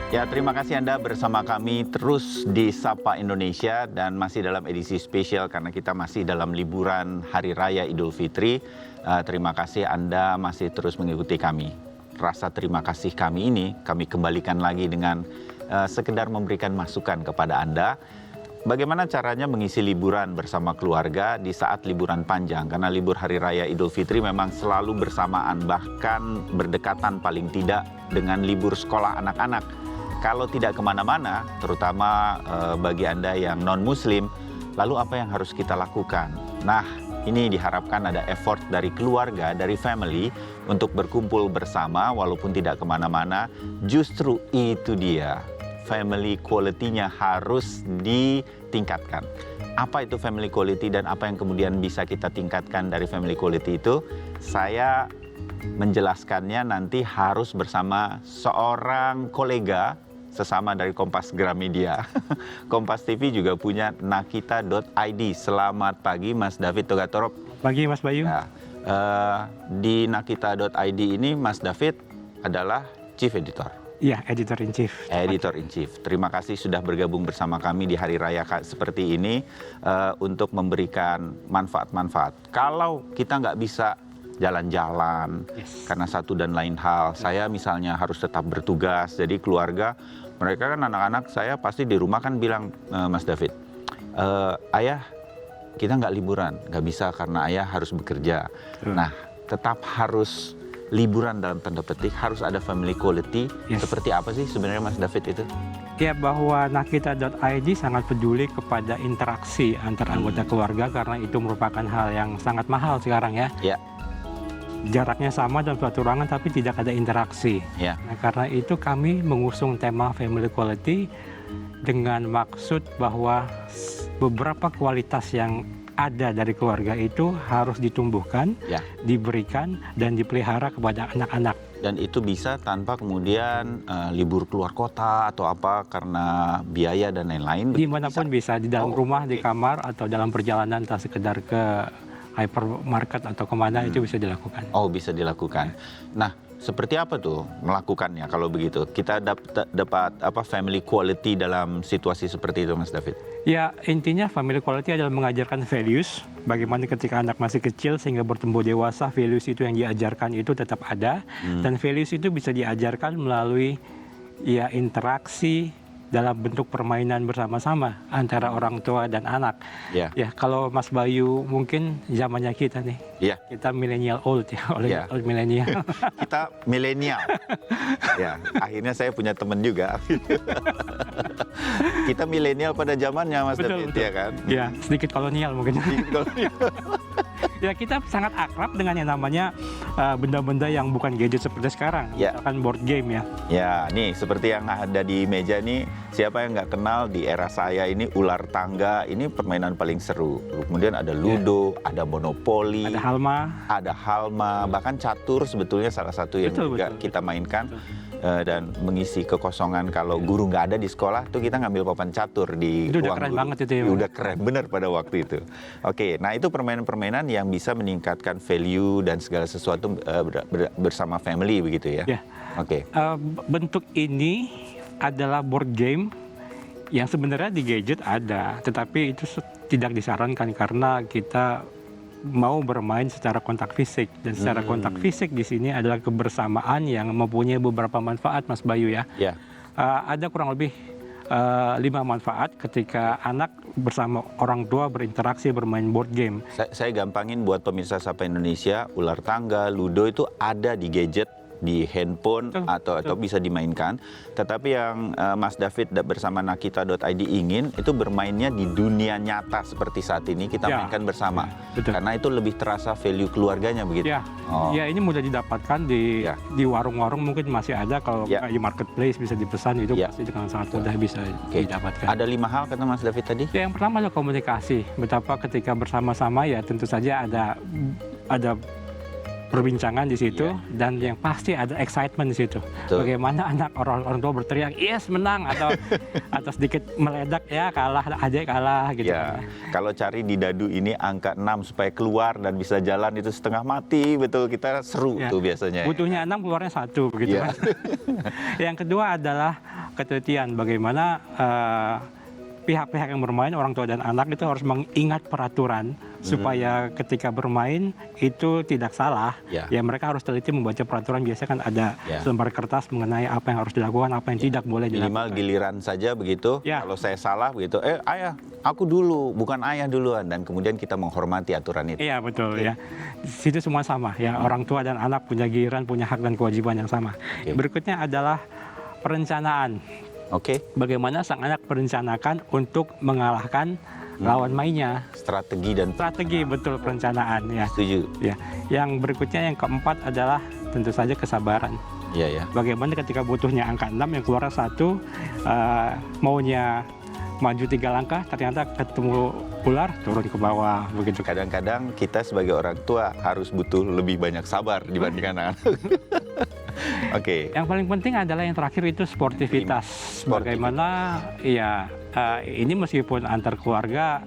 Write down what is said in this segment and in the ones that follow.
Ya, terima kasih Anda bersama kami terus di Sapa Indonesia dan masih dalam edisi spesial karena kita masih dalam liburan Hari Raya Idul Fitri. Terima kasih Anda masih terus mengikuti kami. Rasa terima kasih kami ini kami kembalikan lagi dengan sekedar memberikan masukan kepada Anda. Bagaimana caranya mengisi liburan bersama keluarga di saat liburan panjang? Karena libur Hari Raya Idul Fitri memang selalu bersamaan, bahkan berdekatan paling tidak dengan libur sekolah anak-anak. Kalau tidak kemana-mana, terutama bagi Anda yang non-Muslim, lalu apa yang harus kita lakukan? Nah, ini diharapkan ada effort dari keluarga, dari family, untuk berkumpul bersama walaupun tidak kemana-mana. Justru itu dia, family quality-nya harus ditingkatkan. Apa itu family quality dan apa yang kemudian bisa kita tingkatkan dari family quality itu? Saya menjelaskannya nanti harus bersama seorang kolega sesama dari Kompas Gramedia. Kompas TV juga punya nakita.id. Selamat pagi Mas David Togatorop. Pagi Mas Bayu. Ya, di nakita.id ini Mas David adalah Chief Editor. Iya, Editor in Chief. Editor in Chief. Terima kasih sudah bergabung bersama kami di Hari Raya seperti ini untuk memberikan manfaat-manfaat. Kalau kita nggak bisa jalan-jalan karena satu dan lain hal, saya misalnya harus tetap bertugas, jadi keluarga, mereka kan anak-anak saya pasti di rumah kan bilang, Mas David, ayah kita nggak liburan, nggak bisa karena ayah harus bekerja. Nah, tetap harus liburan dalam tanda petik, harus ada family quality. Seperti apa sih sebenarnya Mas David itu? Ya, bahwa nakita.id sangat peduli kepada interaksi antar anggota keluarga karena itu merupakan hal yang sangat mahal sekarang ya. Ya. Jaraknya sama dalam suatu ruangan tapi tidak ada interaksi. Ya. Nah, karena itu kami mengusung tema family quality dengan maksud bahwa beberapa kualitas yang ada dari keluarga itu harus ditumbuhkan, diberikan, dan dipelihara kepada anak-anak. Dan itu bisa tanpa kemudian libur keluar kota atau apa karena biaya dan lain-lain? Dimanapun bisa, di dalam rumah, di kamar, atau dalam perjalanan, entah sekedar ke hypermarket atau kemana, itu bisa dilakukan. Oh, bisa dilakukan. Nah, seperti apa tuh melakukannya kalau begitu? Kita dapat apa family quality dalam situasi seperti itu, Mas David? Ya, intinya family quality adalah mengajarkan values. Bagaimana ketika anak masih kecil sehingga bertumbuh dewasa, values itu yang diajarkan itu tetap ada. Dan values itu bisa diajarkan melalui ya interaksi dalam bentuk permainan bersama-sama antara orang tua dan anak. Ya, kalau Mas Bayu mungkin zamannya kita nih. Kita millennial old ya, old millennial. Kita milenial. Ya, akhirnya saya punya teman juga. Kita milenial pada zamannya Mas David, ya kan? Ya, sedikit kolonial mungkin. Ya, kita sangat akrab dengan yang namanya benda-benda yang bukan gadget seperti sekarang. Misalkan board game ya. Ya, nih seperti yang ada di meja nih. Siapa yang nggak kenal di era saya ini ular tangga, ini permainan paling seru. Kemudian ada Ludo, ada Monopoli, ada Halma, bahkan catur sebetulnya salah satu yang juga kita mainkan. Dan mengisi kekosongan kalau guru nggak ada di sekolah tuh kita ngambil papan catur di itu udah keren guru. Banget itu ya. Udah keren bener pada waktu itu. Oke, nah itu permainan-permainan yang bisa meningkatkan value dan segala sesuatu bersama family begitu ya. Oke. Bentuk ini adalah board game yang sebenarnya di gadget ada, tetapi itu tidak disarankan karena kita mau bermain secara kontak fisik, dan secara kontak fisik di sini adalah kebersamaan yang mempunyai beberapa manfaat, Mas Bayu ya. Ada kurang lebih 5 manfaat ketika anak bersama orang tua berinteraksi bermain board game. Saya gampangin buat pemirsa Sapa Indonesia, ular tangga, Ludo itu ada di gadget, di handphone atau bisa dimainkan. Tetapi yang Mas David bersama nakita.id ingin itu bermainnya di dunia nyata seperti saat ini kita mainkan bersama. Karena itu lebih terasa value keluarganya begitu. Ya, ini mudah didapatkan di warung-warung mungkin masih ada, kalau di marketplace bisa dipesan itu pasti dengan sangat mudah bisa didapatkan. Ada 5 hal kata Mas David tadi? Ya, yang pertama adalah komunikasi. Betapa ketika bersama-sama ya tentu saja ada perbincangan di situ dan yang pasti ada excitement di situ. Bagaimana anak orang tua berteriak yes menang atau sedikit meledak ya kalah aja kalah gitu. Kalau cari di dadu ini angka 6 supaya keluar dan bisa jalan itu setengah mati, betul, kita seru tuh biasanya. Butuhnya 6 keluarnya 1 begitu. Yang kedua adalah ketelitian bagaimana pihak-pihak yang bermain, orang tua dan anak itu harus mengingat peraturan supaya ketika bermain itu tidak salah. Ya. Ya mereka harus teliti membaca peraturan. Biasanya kan ada selembar kertas mengenai apa yang harus dilakukan, apa yang tidak boleh dilakukan. Minimal giliran saja begitu. Ya. Kalau saya salah begitu, ayah, aku dulu, bukan ayah duluan. Dan kemudian kita menghormati aturan itu. Iya betul ya. Di situ semua sama ya. Orang tua dan anak punya giliran, punya hak dan kewajiban yang sama. Berikutnya adalah perencanaan. Oke. Bagaimana sang anak merencanakan untuk mengalahkan lawan mainnya. Strategi dan Strategi betul perencanaan ya. setuju. Ya. Yang berikutnya yang keempat adalah tentu saja kesabaran. Iya ya. Bagaimana ketika butuhnya angka 6 yang keluar 1, maunya maju 3 langkah, ternyata ketemu ular turun ke bawah begitu. Kadang-kadang kita sebagai orang tua harus butuh lebih banyak sabar dibandingkan anak. Oke. Yang paling penting adalah yang terakhir itu sportivitas. Bagaimana ya ini meskipun antar keluarga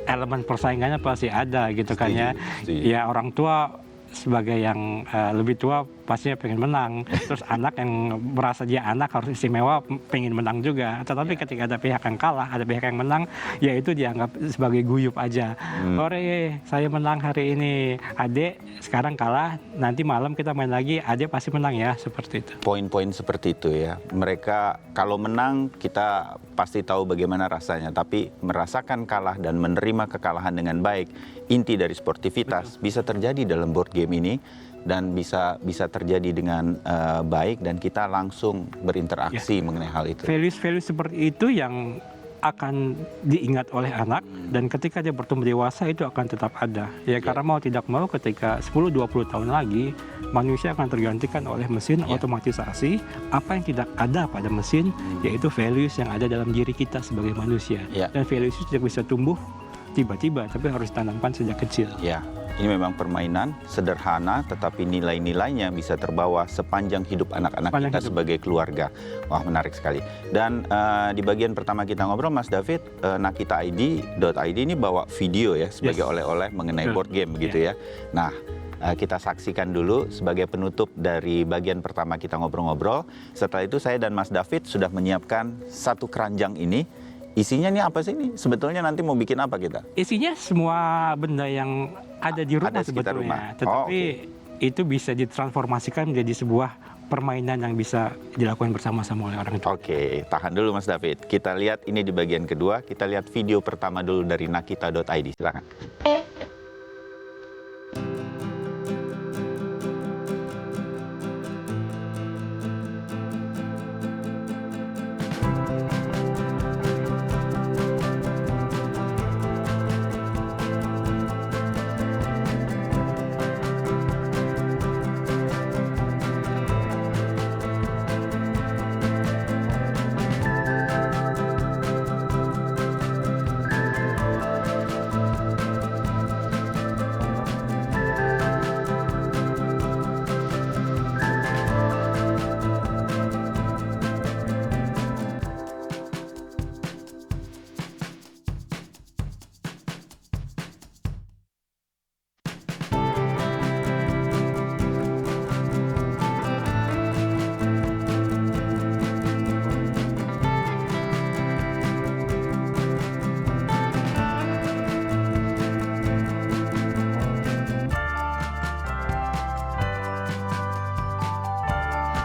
elemen persaingannya pasti ada gitu kan ya. Setuju. Ya orang tua sebagai yang lebih tua pastinya pengen menang. Terus anak yang merasa dia anak harus istimewa pengen menang juga. Tetapi ketika ada pihak yang kalah, ada pihak yang menang, ya itu dianggap sebagai guyup aja. Ore, saya menang hari ini. Adek sekarang kalah, nanti malam kita main lagi, adek pasti menang ya, seperti itu. Poin-poin seperti itu ya. Mereka kalau menang kita pasti tahu bagaimana rasanya. Tapi merasakan kalah dan menerima kekalahan dengan baik, inti dari sportivitas bisa terjadi dalam board game ini. Dan bisa terjadi dengan baik dan kita langsung berinteraksi mengenai hal itu. Values-values seperti itu yang akan diingat oleh anak dan ketika dia bertumbuh dewasa itu akan tetap ada. Ya karena mau tidak mau ketika 10-20 tahun lagi manusia akan tergantikan oleh mesin otomatisasi. Apa yang tidak ada pada mesin yaitu values yang ada dalam diri kita sebagai manusia. Dan values itu tidak bisa tumbuh tiba-tiba tapi harus ditanamkan sejak kecil. Ya. Ini memang permainan sederhana, tetapi nilai-nilainya bisa terbawa sepanjang hidup anak-anak kita sebagai keluarga. Wah, menarik sekali. Dan di bagian pertama kita ngobrol, Mas David, nakitaid.id ini bawa video ya sebagai oleh-oleh mengenai board game begitu ya. Nah, kita saksikan dulu sebagai penutup dari bagian pertama kita ngobrol-ngobrol. Setelah itu saya dan Mas David sudah menyiapkan satu keranjang ini. Isinya nih apa sih ini? Sebetulnya nanti mau bikin apa kita? Isinya semua benda yang ada di rumah sebetulnya. Tetapi itu bisa ditransformasikan menjadi sebuah permainan yang bisa dilakukan bersama-sama oleh orang tua. Oke, tahan dulu Mas David. Kita lihat ini di bagian kedua. Kita lihat video pertama dulu dari nakita.id. Silakan.